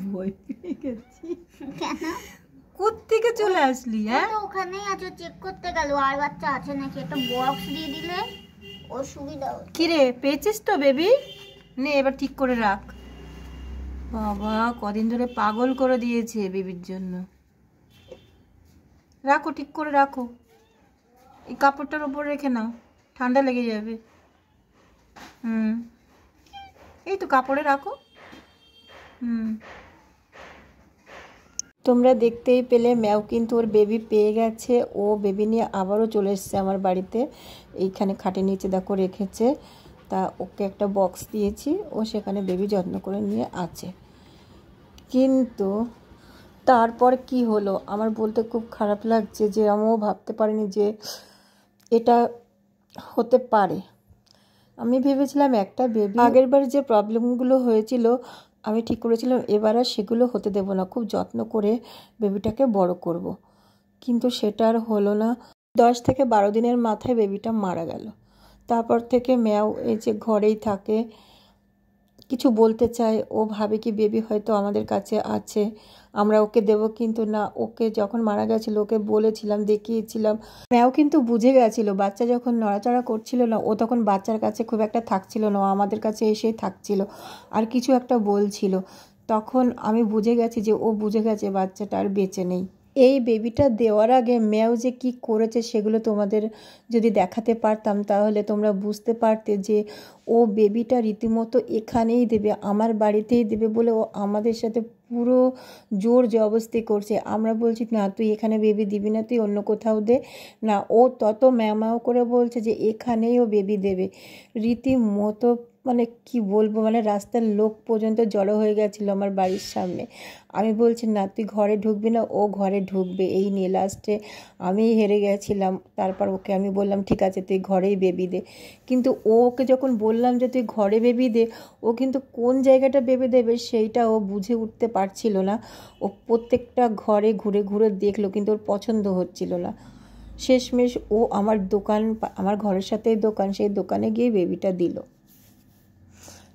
ভয় পেয়ে গেছি। কেন? কোত্থেকে চলে আসলি? হ্যাঁ, তো ওখানেই আছে, চেক করতে গেল আর বাচ্চা আছে নাকি। একটা বক্স দিয়ে দিলে ওর সুবিধা হতো। কিরে পেয়েছিস তো বেবি? নে এবার ঠিক করে রাখ। বাবা কদিন ধরে পাগল করে দিয়েছে বেবির জন্য। রাখো, ঠিক করে রাখো। এই কাপড়টার উপর রেখে নাও, ঠান্ডা লেগে যাবে। এই তো কাপড়ে রাখো। তোমরা দেখতেই পেলে ম্যাও কিন্তু ওর বেবি পেয়ে গেছে। ও বেবি নিয়ে আবারও চলে এসেছে আমার বাড়িতে। এইখানে খাটের নিচে দেখো রেখেছে। তা ওকে একটা বক্স দিয়েছি, ও সেখানে বেবি যত্ন করে নিয়ে আছে। কিন্তু তারপর কি হলো আমার বলতে খুব খারাপ লাগছে যে আমিও ভাবতে পারিনি যে এটা হতে পারে। আমি ভেবেছিলাম একটা বেবি, আগের বার যে প্রবলেমগুলো হয়েছিল আমি ঠিক করেছিলাম এবার আর সেগুলো হতে দেব না, খুব যত্ন করে বেবিটাকে বড় করব। কিন্তু সেটা আর হলো না। 10 থেকে 12 দিনের মাথায় বেবিটা মারা গেল। তারপর থেকে ম্যাও এই যে ঘরেই থাকে, কিছু বলতে চায়, ও ভাবে কি বেবি হয়তো আমাদের কাছে আছে, আমরা ওকে দেব। কিন্তু না, ওকে যখন মারা গেছিলো ওকে বলেছিলাম, দেখিয়েছিলাম। ম্যাও কিন্তু বুঝে গেছিলো বাচ্চা যখন নড়াচড়া করছিল না, ও তখন বাচ্চার কাছে খুব একটা থাকছিল না, আমাদের কাছে এসেই থাকছিল আর কিছু একটা বলছিল। তখন আমি বুঝে গেছি যে ও বুঝে গেছে বাচ্চাটা আর বেঁচে নেই। এই বেবিটা দেওয়ার আগে ম্যাও যে কী করেছে সেগুলো তোমাদের যদি দেখাতে পারতাম তাহলে তোমরা বুঝতে পারতে যে ও বেবিটা রীতিমতো এখানেই দেবে, আমার বাড়িতেই দেবে বলে ও আমাদের সাথে পুরো জোর জবরদস্তি করছে। আমরা বলছি না তুই এখানে বেবি দিবি না, তুই অন্য কোথাও দে না, ও তত ম্যাও করে বলছে যে এখানেই ও বেবি দেবে। রীতিমতো মানে কি বলবো, মানে রাস্তার লোক পর্যন্ত জড়ো হয়ে গেছিলো আমার বাড়ির সামনে। আমি বলছি না তুই ঘরে ঢুকবি না, ও ঘরে ঢুকবে, এই নিয়ে লাস্টে আমি হেরে গেছিলাম। তারপর ওকে আমি বললাম ঠিক আছে তুই ঘরেই বেবি দে। কিন্তু ওকে যখন বললাম যে তুই ঘরে বেবি দে, ও কিন্তু কোন জায়গাটা বেবি দেবে সেইটা ও বুঝে উঠতে পারছিল না। ও প্রত্যেকটা ঘরে ঘুরে ঘুরে দেখলো কিন্তু ওর পছন্দ হচ্ছিল না। শেষমেশ ও আমার দোকান, আমার ঘরের সাথেই দোকান, সেই দোকানে গিয়ে বেবিটা দিল।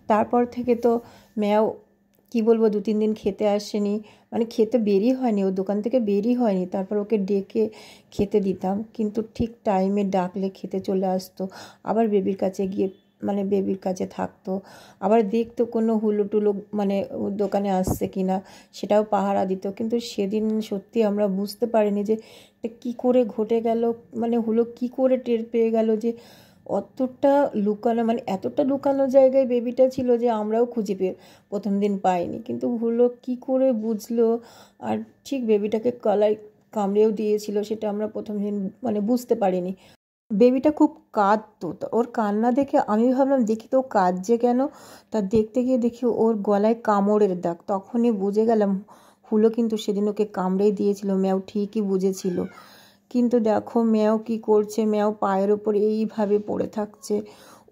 তারপর থেকে তো ম্যাও কি বলবো 2-3 দিন খেতে আসেনি, মানে খেতে বেরই হয়নি, ও দোকান থেকে বেরই হয়নি। তারপর ওকে ডেকে খেতে দিতাম, কিন্তু ঠিক টাইমে ডাকলে খেতে চলে আসতো। আবার বেবির কাছে গিয়ে মানে বেবির কাছে থাকতো, আবার দেখতো কোনো হুলো মানে দোকানে আসছে কিনা সেটাও পাহারা দিত। কিন্তু সেদিন সত্যি আমরা বুঝতে পারিনি যে কী করে ঘটে গেল, মানে হুলো কী করে টের পেয়ে গেল যে অতটা লুকানো, মানে এতটা লুকানো জায়গায় বেবিটা ছিল যে আমরাও খুঁজে প্রথম দিন পাইনি। কিন্তু হলো কি করে বুঝলো, আর ঠিক বেবিটাকে গলায় কামড়েও দিয়েছিল, সেটা আমরা প্রথম দিন মানে বুঝতে পারিনি। বেবিটা খুব কাঁদতো, তো ওর কান্না দেখে আমি ভাবলাম দেখি তো কাঁদছে কেন, তা দেখতে গিয়ে দেখি ওর গলায় কামড়ের দাগ। তখনই বুঝে গেলাম হুলো কিন্তু সেদিন ওকে কামড়েই দিয়েছিল। ম্যাও ঠিকই বুঝেছিল। কিন্তু দেখো ম্যাও কি করছে, ম্যাও পায়ের ওপর এইভাবে পড়ে থাকছে।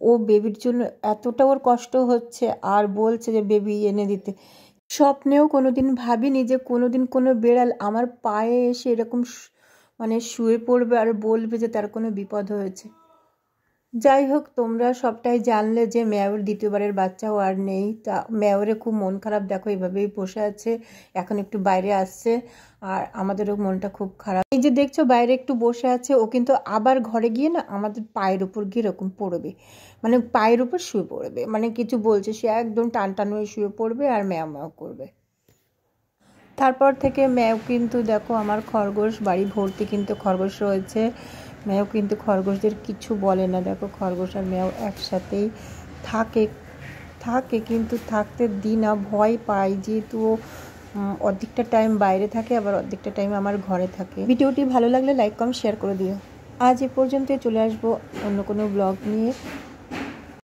ও বেবির জন্য এতটা ওর কষ্ট হচ্ছে আর বলছে যে বেবি এনে দিতে। স্বপ্নেও কোনোদিন ভাবিনি যে কোনোদিন কোনো বেড়াল আমার পায়ে এসে এরকম মানে শুয়ে পড়বে আর বলবে যে তার কোনো বিপদ হয়েছে। যাই হোক, তোমরা সবটাই জানলে যে ম্যাওর দ্বিতীয়বারের বাচ্চাও আর নেই। তা ম্যাওরে খুব মন খারাপ, দেখো এইভাবেই বসে আছে, এখন একটু বাইরে আসছে আর আমাদেরও মনটা খুব খারাপ। এই যে দেখছো বাইরে একটু বসে আছে, ও কিন্তু আবার ঘরে গিয়ে না আমাদের পায়ের উপর গিয়ে এরকম পড়বে, মানে পায়ের উপর শুয়ে পড়বে, মানে কিছু বলছে সে একদম টান হয়ে শুয়ে পড়বে আর ম্যাও ম্যাও করবে। তারপর থেকে ম্যাও কিন্তু দেখো আমার খরগোশ, বাড়ি ভর্তি কিন্তু খরগোশ রয়েছে। ম্যাও কিন্তু খরগোশদের কিছু বলে না, দেখো খরগোশ আর ম্যাও একসাথেই থাকে কিন্তু থাকতে দিই না, ভয় পাই, যেহেতু অর্ধেকটা টাইম বাইরে থাকে আবার অর্ধেকটা টাইম আমার ঘরে থাকে। ভিডিওটি ভালো লাগলে লাইক কমেন্ট শেয়ার করে দিও। আজ এ পর্যন্ত, চলে আসবো অন্য কোনো ব্লগ নিয়ে।